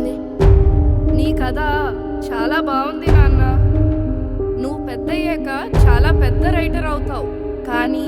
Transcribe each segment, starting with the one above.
వచ్చింది. నీ కథ చాలా బాగుంది నాన్న. నువ్వు పెద్దయ్యాక చాలా పెద్ద రైటర్ అవుతావు. కానీ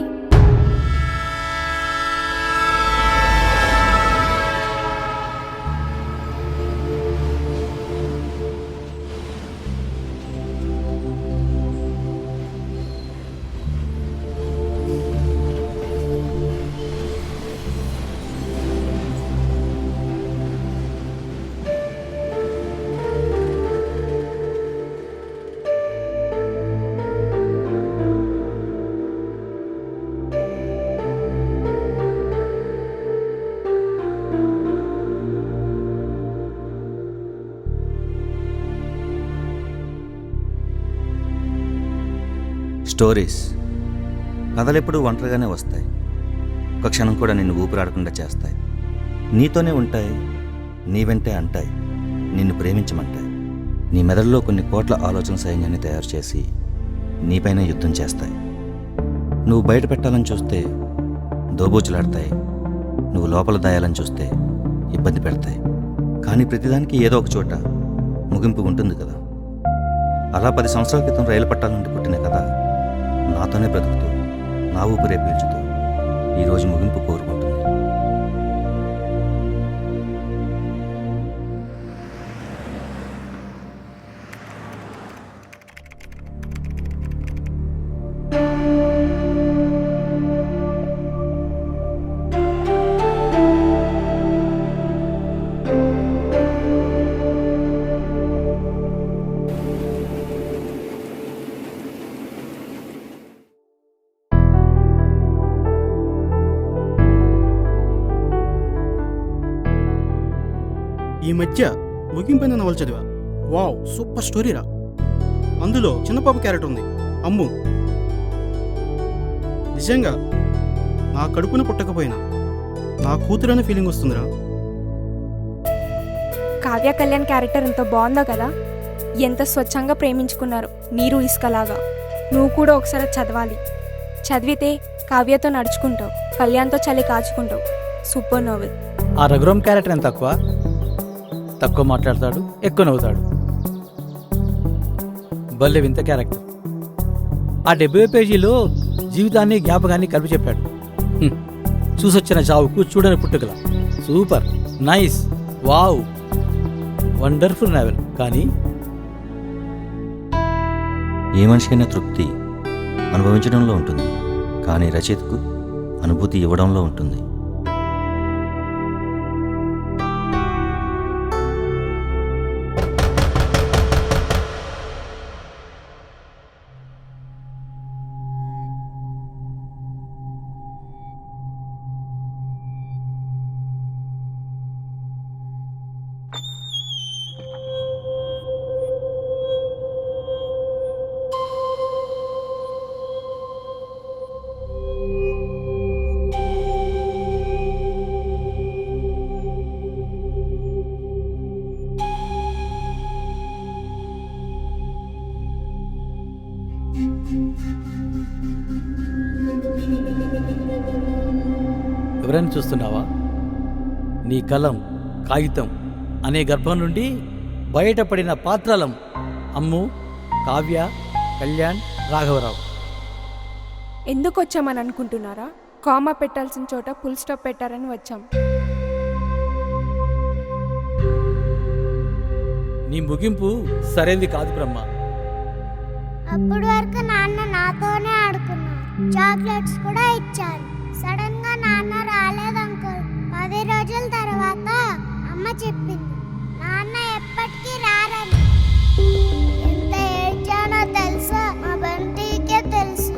స్టోరీస్ కథలెప్పుడు ఒంటరిగానే వస్తాయి. ఒక క్షణం కూడా నిన్ను ఊపిరాడకుండా చేస్తాయి. నీతోనే ఉంటాయి, నీ వెంటే అంటాయి, నిన్ను ప్రేమించమంటాయి. నీ మెదడులో కొన్ని కోట్ల ఆలోచన సైన్యాన్ని తయారు చేసి నీపైన యుద్ధం చేస్తాయి. నువ్వు బయట పెట్టాలని చూస్తే దోబూచులాడతాయి, నువ్వు లోపల దాయాలని చూస్తే ఇబ్బంది పెడతాయి. కానీ ప్రతిదానికి ఏదో ఒక చోట ముగింపు ఉంటుంది కదా. అలా 10 సంవత్సరాల క్రితం రైలు పట్టాల నుండి పుట్టిన కథ నాతోనే బ్రతుకుతూ నా ఊపిరే పీల్చుతూ ఈరోజు ముగింపు కోరుకుంటుంది. ఈ మధ్య ముగింపైన నవల చదివా. వావ్, సూపర్ స్టోరీరా. అందులో చిన్నపాప క్యారెక్టర్ ఉంది, అమ్ము. నిజంగా నా కడుపున పుట్టకపోయినా నా కూతురనే ఫీలింగ్ వస్తుందిరా. కావ్య కళ్యాణ్ క్యారెక్టర్ ఎంత బాగుందో కదా. ఎంత స్వచ్ఛంగా ప్రేమించుకున్నారు నీరు ఇసుకలాగా. నువ్వు కూడా ఒకసారి చదవాలి. చదివితే కావ్యతో నడుచుకుంటావు, కళ్యాణ్తో చలి కాచుకుంటావు. Super novel. ఆ రఘురామ్ క్యారెక్టర్ ఎంత తక్కువ మాట్లాడతాడు, ఎక్కువ నవ్వుతాడు. భలే వింత క్యారెక్టర్. ఆ 70 పేజీలో జీవితాన్ని జ్ఞాపకాన్ని కలిపి చెప్పాడు. చూసొచ్చిన చావుకు చూడని పుట్టుకల. Super, nice, wow, wonderful novel. కానీ ఏ మనిషికైనా తృప్తి అనుభవించడంలో ఉంటుంది, కానీ రచయితకు అనుభూతి ఇవ్వడంలో ఉంటుంది. ఎవరైనా చూస్తున్నావా? నీ కలం కాగితం అనే గర్భం నుండి బయటపడిన పాత్రలం. అమ్ము, కావ్య, కళ్యాణ్, రాఘవరావు. ఎందుకు వచ్చామని అనుకుంటున్నారా? కామా పెట్టాల్సిన చోట ఫుల్ స్టాప్ పెట్టారని వచ్చాం. నీ ముగింపు సరైనది కాదు బ్రహ్మ. అప్పటి వరకు నాన్న నాతోనే ఆడుకున్నారు, చాక్లెట్స్ కూడా ఇచ్చారు. సడన్ గా నాన్న రాలేదనుకో. 10 రోజుల తర్వాత అమ్మ చెప్పింది నాన్న ఎప్పటికీ రారని. ఎంత ఏడ్చానో తెలుసా? మా బంటికే తెలుసు.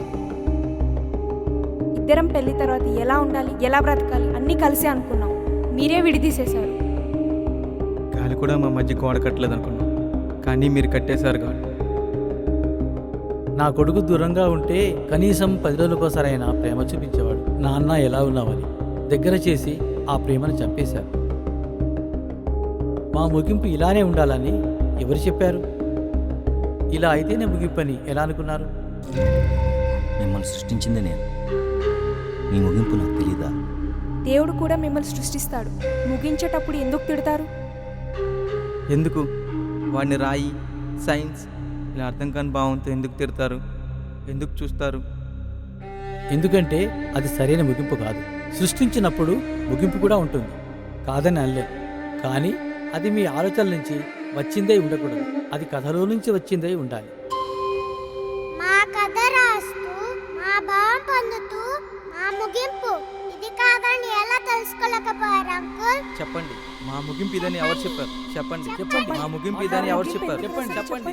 ఇద్దరం పెళ్లి తర్వాత ఎలా ఉండాలి, ఎలా బ్రతకాలి అన్నీ కలిసి అనుకున్నాం. మీరే విడిదీసేశారు. గాలి కూడా మా మధ్య గోడ కట్టలేదు అనుకున్నాం, కానీ మీరు కట్టేశారు గాలి. నా కొడుకు దూరంగా ఉంటే కనీసం 10 రోజులకోసారైనా ప్రేమ చూపించేవాడు. నాన్న ఎలా ఉన్నావని దగ్గర చేసి ఆ ప్రేమను చంపేశారు. మా ముగింపు ఇలానే ఉండాలని ఎవరు చెప్పారు? ఇలా అయితేనే ముగింపని ఎలా అనుకున్నారు? మిమ్మల్ని సృష్టించింది నేను, మీ ముగింపు నాకు తెలీదా? దేవుడు కూడా మిమ్మల్ని సృష్టిస్తాడు, ముగించేటప్పుడు ఎందుకు తిడతారు? ఎందుకు వాడిని రాయి సైన్స్ ఇలా అర్థం కాని భావంతో ఎందుకు తిడతారు, ఎందుకు చూస్తారు? ఎందుకంటే అది సరైన ముగింపు కాదు. సృష్టించినప్పుడు ముగింపు కూడా ఉంటుంది, కాదని అనలేం. కానీ అది మీ ఆలోచనల నుంచి వచ్చిందే ఉండకూడదు, అది కథలో నుంచి వచ్చిందే ఉండాలి. మా కథ రాస్తూ మా భావం పొందుతూ మా ముగింపు ఇది కాదని ఎలా తెలుసుకోలేకపోయారు అంకుల్? చెప్పండి, మా ముగింపు ఇదని ఎవరు చెప్పారు? చెప్పండి చెప్పండి. మా ముగింపు ఇదని ఎవరు చెప్పారు? చెప్పండి చెప్పండి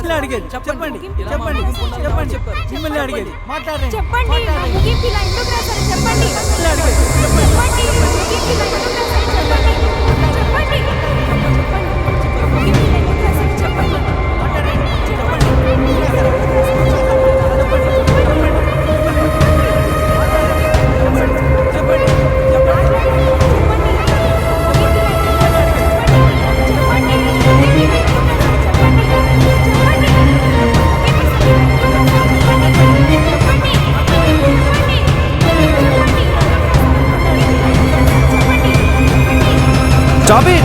ఇలా అడిగేది చెప్పండి చెప్పండి చెప్పండి మిమ్మల్ని అడిగేది మాట్లాడండి చెప్పండి నా ముగింపు ఇలా ఎందుకు రాశారు చెప్పండి. ఇలా అడిగేది చెప్పండి చెప్పండి నా ముగింపు ఇలా ఎందుకు రాశారు చెప్పండి. చెప్పండి. చెప్పండి. ముగింపు ఇలా ఎందుకు రాశారు చెప్పండి. Stop it!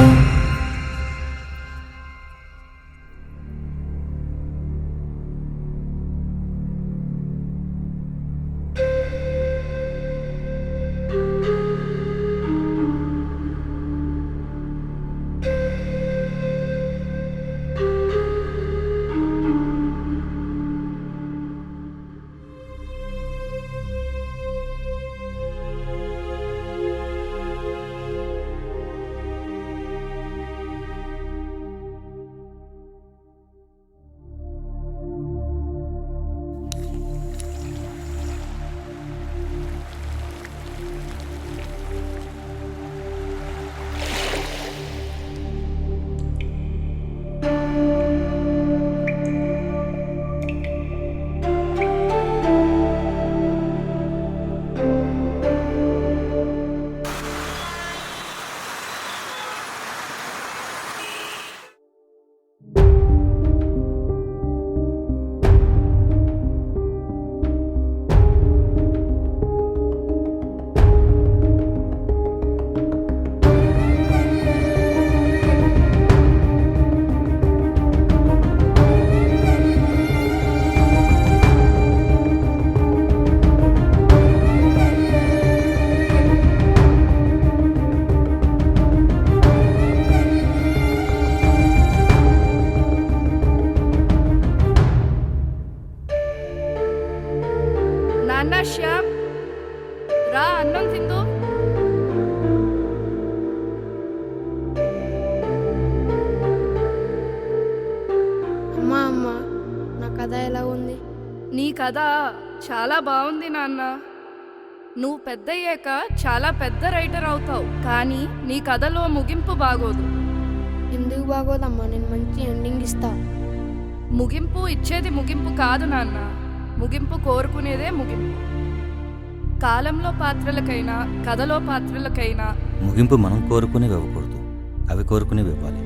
నాన్న శ్యామ్ రా అన్నం తిందు. అమ్మా అమ్మా నా కథ ఎలా ఉంది? నీ కథ చాలా బాగుంది నాన్న. నువ్వు పెద్దయ్యాక చాలా పెద్ద రైటర్ అవుతావు, కానీ నీ కథలో ముగింపు బాగోదు. ఎందుకు బాగోదమ్మా? నేను మంచి ఎండింగ్ ఇస్తా. ముగింపు ఇచ్చేది ముగింపు కాదు నాన్న, ముగింపు కోరుకునేదే ముగింపు. కాలంలో పాత్రలకైనా కథలో పాత్రలకైనా ముగింపు మనం కోరుకునేవి ఇవ్వకూడదు, అవి కోరుకునేవి ఇవ్వాలి.